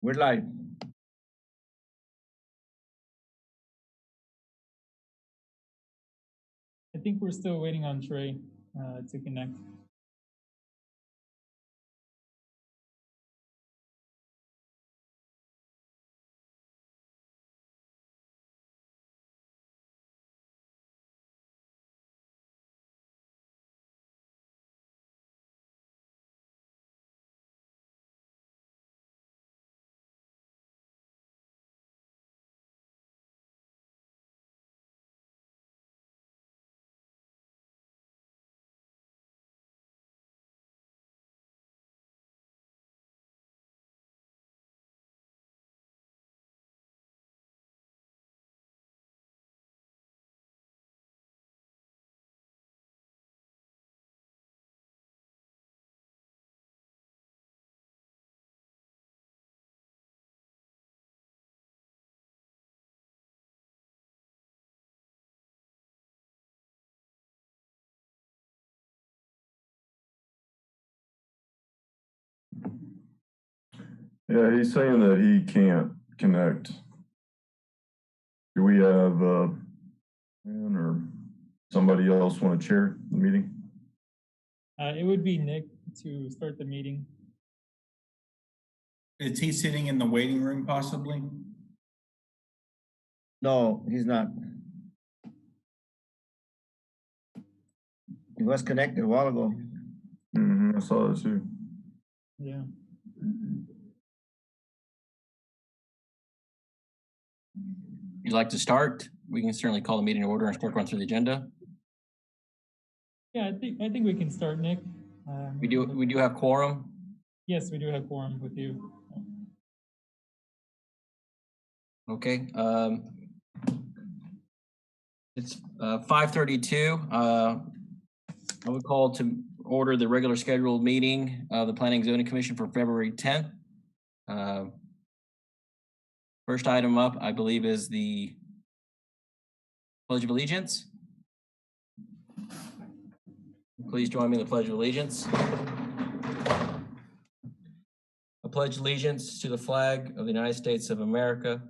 We're live. I think we're still waiting on Trey to connect. Yeah, he's saying that he can't connect. Do we have Ann or somebody else want to chair the meeting? It would be Nick to start the meeting. Is he sitting in the waiting room possibly? No, he's not. He was connected a while ago. I saw that too. Yeah. If you'd like to start, we can certainly call the meeting to order and start going through the agenda. Yeah, I think we can start, Nick. We do have quorum. Yes, we do have quorum with you. Okay. It's 5:32. I would call to order the regular scheduled meeting of the Planning and Zoning Commission for February 10th. First item up, I believe, is the Pledge of Allegiance. Please join me in the Pledge of Allegiance. I pledge allegiance to the flag of the United States of America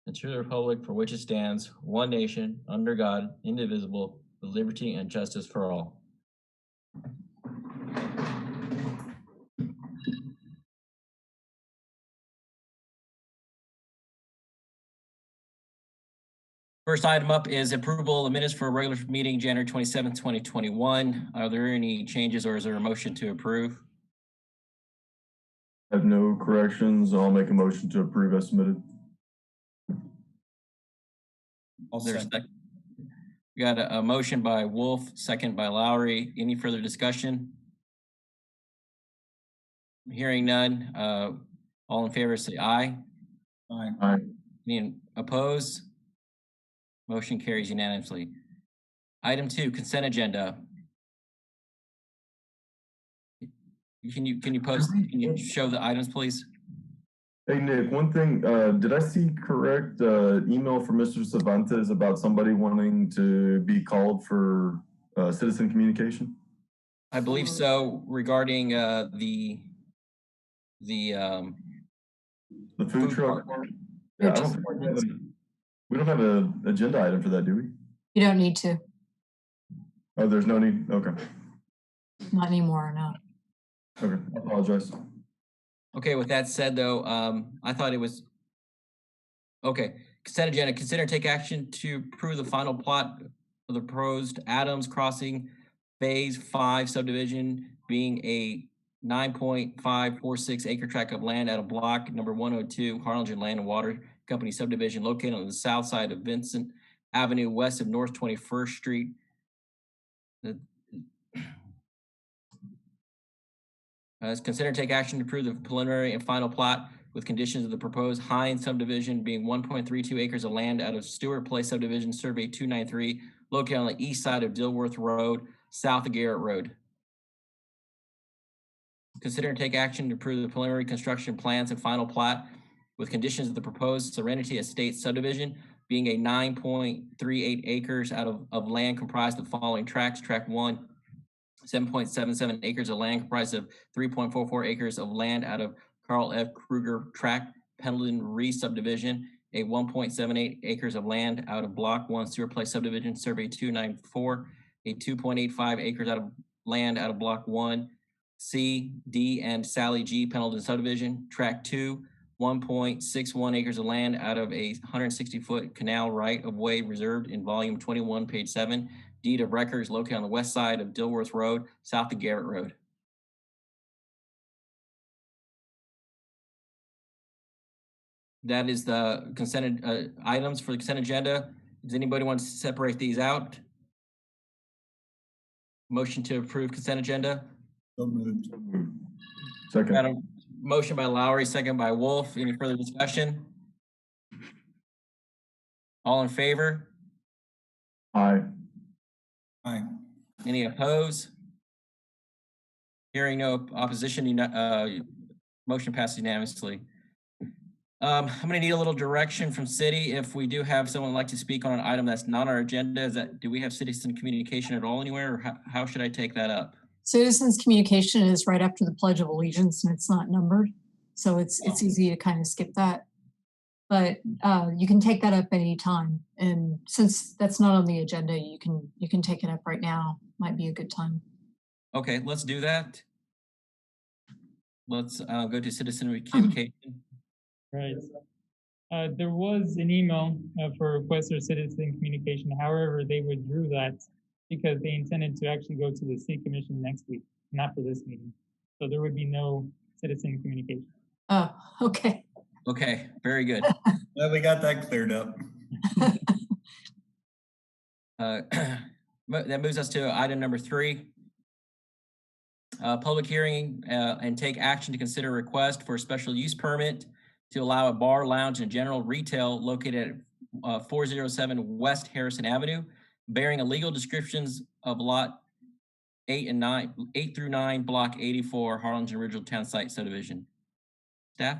and to the republic for which it stands, one nation, under God, indivisible, with liberty and justice for all. First item up is approval of minutes for a regular meeting, January 27th, 2021. Are there any changes or is there a motion to approve? I have no corrections. I'll make a motion to approve as submitted. We got a motion by Wolf, second by Lowry. Any further discussion? Hearing none. All in favor say aye. Aye. Aye. Any opposed? Motion carries unanimously. Item 2, consent agenda. Can you show the items, please? Hey Nick, one thing, did I see correct email from Mr. Cervantes about somebody wanting to be called for citizen communication? I believe so, regarding the food truck. Yeah, we don't have an agenda item for that, do we? You don't need to. Oh, there's no need? Okay. Not anymore, no. Okay, I apologize. Okay, with that said though, I thought it was, okay. Consent agenda, consider and take action to approve the final plot of the proposed Adams Crossing Phase 5 subdivision being a 9.546 acre tract of land at a block number 102 Harlingen Land and Water Company subdivision located on the south side of Vincent Avenue, west of North 21st Street. Consider and take action to approve the preliminary and final plot with conditions of the proposed Hines subdivision being 1.32 acres of land out of Stewart Place subdivision, survey 293, located on the east side of Dilworth Road, south of Garrett Road. Consider and take action to approve the preliminary construction plans and final plat with conditions of the proposed Serenity Estate subdivision being a 9.38 acres out of land comprised of the following tracts. Tract 1, 7.77 acres of land comprised of 3.44 acres of land out of Carl F. Kruger tract. Pendleton re-subdivision, a 1.78 acres of land out of Block 1 Sewer Place subdivision, Survey 294, a 2.85 acres out of land out of Block 1, C, D, and Sally G Pendleton subdivision, Track 2, 1.61 acres of land out of a 160-foot canal right-of-way reserved in Volume 21, Page 7. Deed of record is located on the west side of Dilworth Road, south of Garrett Road. That is the consent items for the consent agenda. Does anybody want to separate these out? Motion to approve consent agenda. So moved. Second. Got a motion by Lowry, second by Wolf. Any further discussion? All in favor? Aye. Aye. Any opposed? Hearing no opposition, motion passes unanimously. I'm gonna need a little direction from city. If we do have someone like to speak on an item that's not on our agenda, do we have citizen communication at all anywhere, or how should I take that up? Citizens communication is right after the Pledge of Allegiance and it's not numbered. So it's easy to kind of skip that. But you can take that up any time. And since that's not on the agenda, you can take it up right now. Might be a good time. Okay, let's do that. Let's go to citizen communication. Right. There was an email for request for citizen communication. However, they withdrew that because they intended to actually go to the city commission next week, not for this meeting. So there would be no citizen communication. Oh, okay. Okay, very good. Well, we got that cleared up. That moves us to item number 3. Public hearing and take action to consider a request for a special use permit to allow a bar, lounge, and general retail located at 407 West Harrison Avenue, bearing illegal descriptions of lot 8 through 9, block 84, Harlingen Original Town Site subdivision. Staff?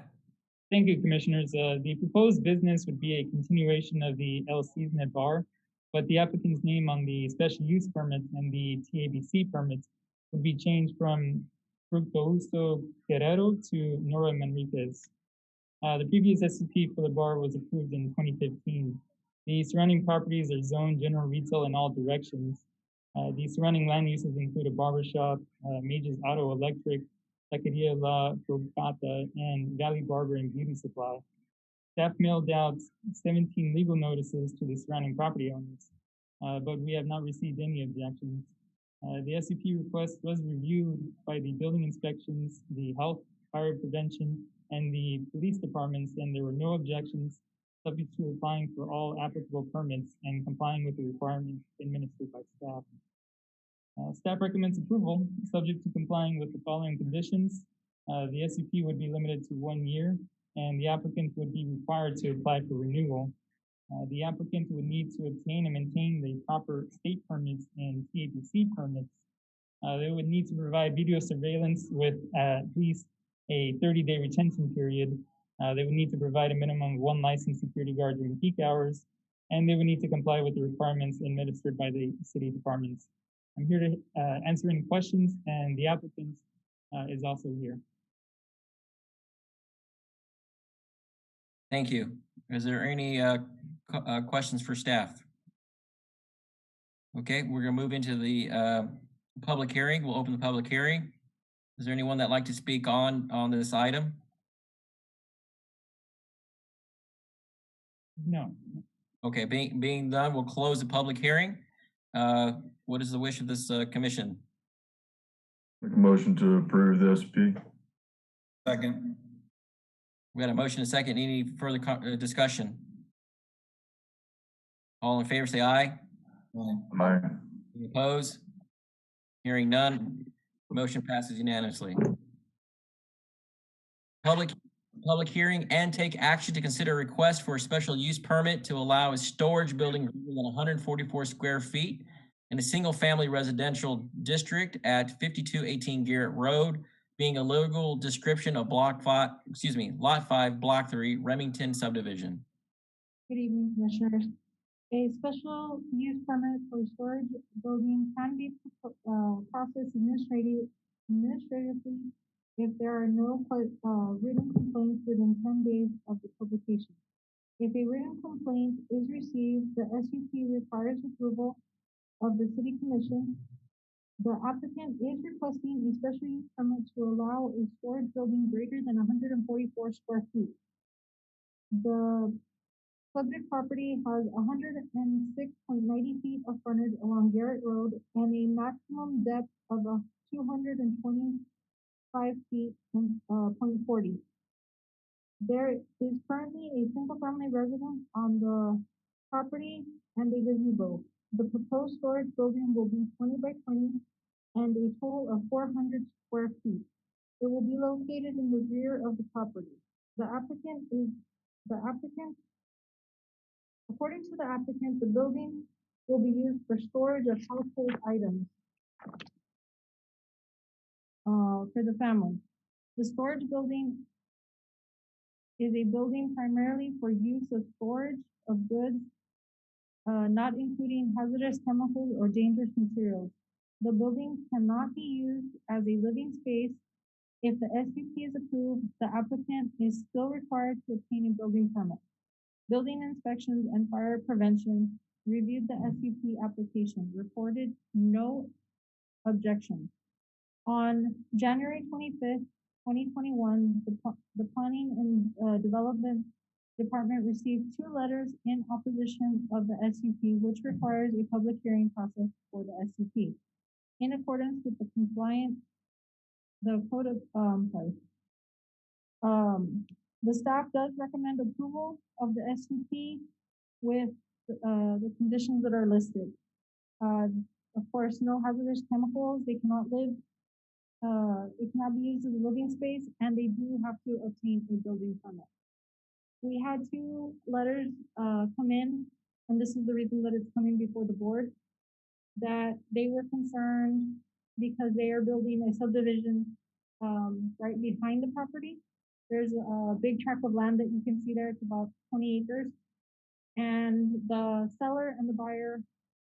Thank you, commissioners. The proposed business would be a continuation of the El Cisne Bar, but the applicant's name on the special use permit and the TABC permits would be changed from Fructuoso Guerrero to Nora Manriquez. The previous SCP for the bar was approved in 2015. The surrounding properties are zoned general retail in all directions. The surrounding land uses include a barbershop, Mage's Auto Electric, Taqueria La Fogata, and Valley Barber and Beauty Supply. Staff mailed out 17 legal notices to the surrounding property owners, but we have not received any objections. The SCP request was reviewed by the building inspections, the health, fire prevention, and the police departments, and there were no objections, subject to applying for all applicable permits and complying with the requirements administered by staff. Staff recommends approval, subject to complying with the following conditions. The SCP would be limited to 1 year, and the applicant would be required to apply for renewal. The applicant would need to obtain and maintain the proper state permits and TABC permits. They would need to provide video surveillance with at least a 30-day retention period. They would need to provide a minimum of 1 licensed security guard during peak hours, and they would need to comply with the requirements administered by the city departments. I'm here to answer any questions, and the applicant is also here. Thank you. Is there any questions for staff? Okay, we're gonna move into the public hearing. We'll open the public hearing. Is there anyone that'd like to speak on this item? No. Okay, being done, we'll close the public hearing. What is the wish of this commission? Make a motion to approve the SP. Second. We got a motion and a second. Any further discussion? All in favor, say aye. Aye. Aye. Any opposed? Hearing none, motion passes unanimously. Public hearing and take action to consider a request for a special use permit to allow a storage building greater than 144 square feet in a single-family residential district at 5218 Garrett Road, being a legal description of lot 5, block 3, Remington subdivision. Good evening, Commissioners. A special use permit for storage building can be processed administratively if there are no written complaints within 10 days of the publication. If a written complaint is received, the SUP requires approval of the city commission. The applicant is requesting a special use permit to allow a storage building greater than 144 square feet. The subject property has 106.90 feet of frontage along Garrett Road and a maximum depth of 225 feet and .40. There is currently a single-family residence on the property and a gazebo. The proposed storage building will be 20 by 20 and a total of 400 square feet. It will be located in the rear of the property. According to the applicant, the building will be used for storage of household items for the family. The storage building is a building primarily for use of storage of goods, not including hazardous chemicals or dangerous materials. The building cannot be used as a living space. If the SUP is approved, the applicant is still required to obtain a building permit. Building inspections and fire prevention reviewed the SUP application, reported no objections. On January 25th, 2021, the Planning and Development Department received 2 letters in opposition of the SUP, which requires a public hearing process for the SUP. In accordance with the code of, the staff does recommend approval of the SUP with the conditions that are listed. Of course, no hazardous chemicals. They cannot live. It cannot be used as a living space, and they do have to obtain a building permit. We had 2 letters come in, and this is the reason that it's coming before the board, that they were concerned because they are building a subdivision right behind the property. There's a big tract of land that you can see there. It's about 20 acres. And the seller and the buyer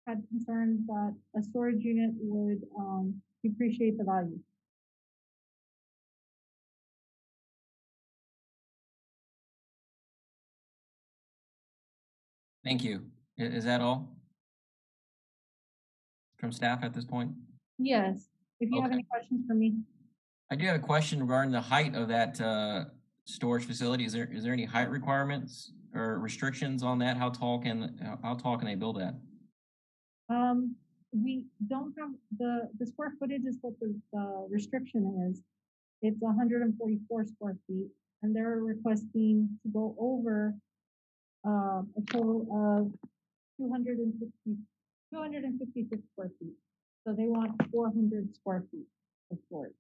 had concerns that a storage unit would depreciate the value. Thank you. Is that all from staff at this point? Yes, if you have Okay. any questions for me. I do have a question regarding the height of that storage facility. Is there any height requirements or restrictions on that? How tall can they build that? We don't have the square footage is what the restriction is. It's 144 square feet, and they're requesting to go over a total of 256 square feet. So they want 400 square feet of storage.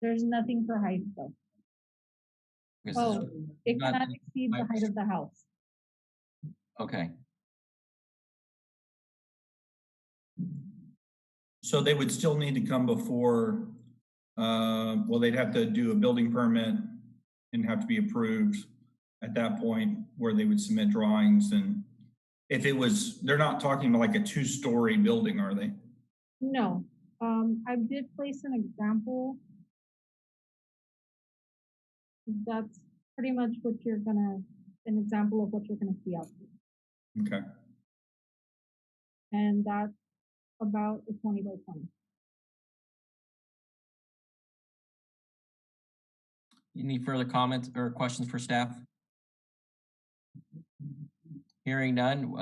There's nothing for height though. This Oh, is it not- cannot exceed the height of the house. Okay. So they would still need to come before, well, they'd have to do a building permit and have to be approved at that point where they would submit drawings. And if it was, they're not talking about like a 2-story building, are they? No, I did place an example. That's pretty much what an example of what you're gonna see out there. Okay. And that's about a 20 by 20. Any further comments or questions for staff? Hearing none,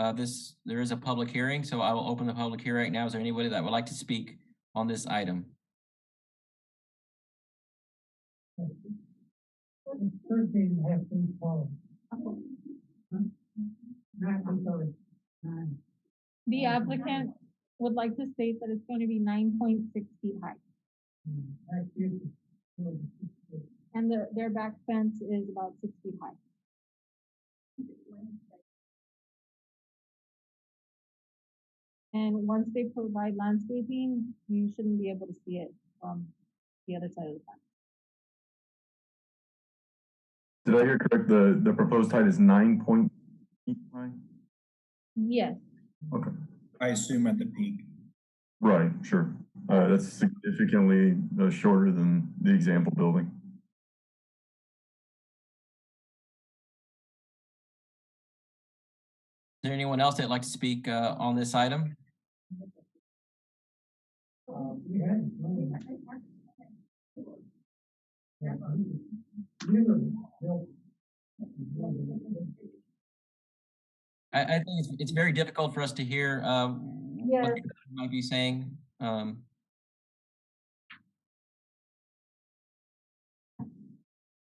there is a public hearing, so I will open the public hearing right now. Is there anybody that would like to speak on this item? The applicant would like to state that it's going to be 9.6 feet high. And their back fence is about 6 feet high. And once they provide landscaping, you shouldn't be able to see it from the other side of the fence. Did I hear correct? The proposed height is 9 feet high? Yes, Okay, I assume at the peak. right, sure. That's significantly shorter than the example building. Is there anyone else that'd like to speak on this item? I think it's very difficult for us to hear what you might be saying.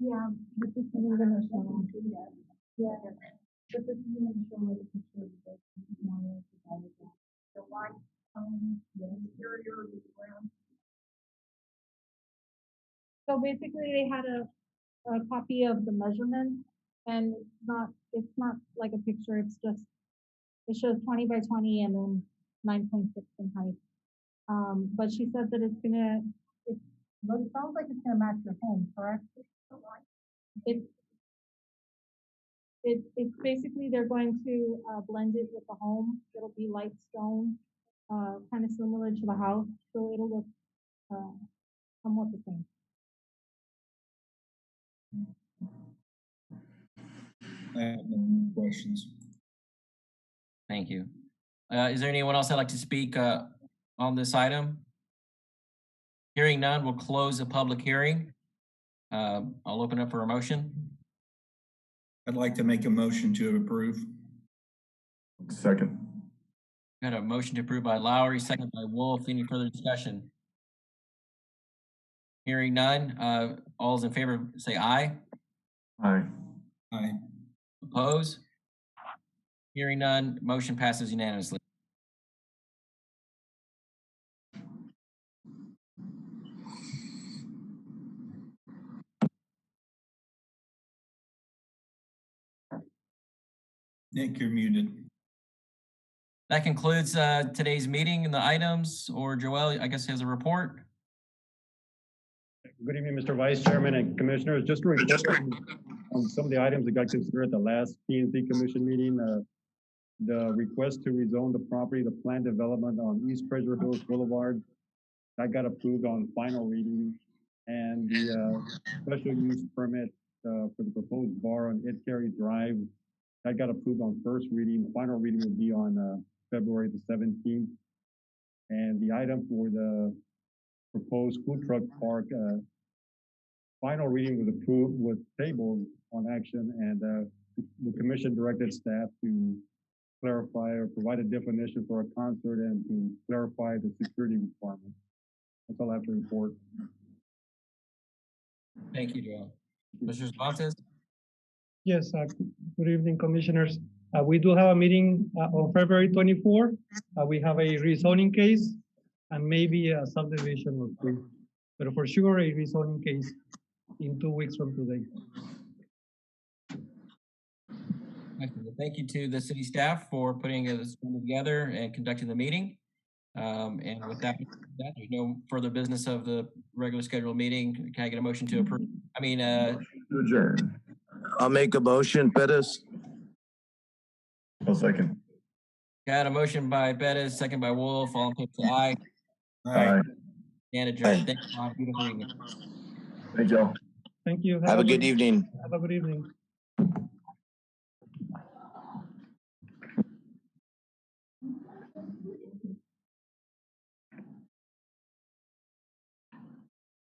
Yeah, but this is even gonna show. Yeah, but this is even gonna show the picture of the the white, the interior of the ground. So basically, they had a copy of the measurements, and it's not like a picture, it's just, it shows 20 by 20 and then 9.6 in height. But she said that but it sounds like it's gonna match your home, correct? It's basically, they're going to blend it with the home. It'll be light stone, kind of similar to the house, so it'll look somewhat the same. I have no questions. Thank you. Is there anyone else that'd like to speak on this item? Hearing none, we'll close the public hearing. I'll open up for a motion. I'd like to make a motion to approve. Second. Got a motion to approve by Lowry, second by Wolf. Any further discussion? Hearing none, all's in favor, say aye. Aye. Aye. Oppose? Hearing none, motion passes unanimously. Nick, you're muted. That concludes today's meeting and the items, or Joel, I guess, has a report. Good evening, Mr. Vice Chairman and Commissioners. Just to report on some of the items that got considered at the last P&Z Commission meeting. The request to rezone the property, the planned development on East Treasure Hills Boulevard, that got approved on final reading. And the special use permit for the proposed bar on Ed Carey Drive, that got approved on first reading. Final reading will be on February the 17th. And the item for the proposed food truck park, final reading was approved, was tabled on action, and the commission directed staff to clarify or provide a definition for a concert and to clarify the security requirements. That's all I have to report. Thank you, Joel. Mr. Cervantes? Yes, good evening, commissioners. We do have a meeting on February 24. We have a rezoning case and maybe a subdivision or two, but for sure a rezoning case in 2 weeks from today. Thank you to the city staff for putting this together and conducting the meeting. And with that, there's no further business of the regular scheduled meeting. Can I get a motion to approve? To adjourn. I'll make a motion, Pettis. I'll second. Got a motion by Bettis, second by Wolf. All in favor, say aye. Aye. And adjourn. Thank you. Have a beautiful evening. Thank y'all. Thank you. Have a good evening. Have a good evening.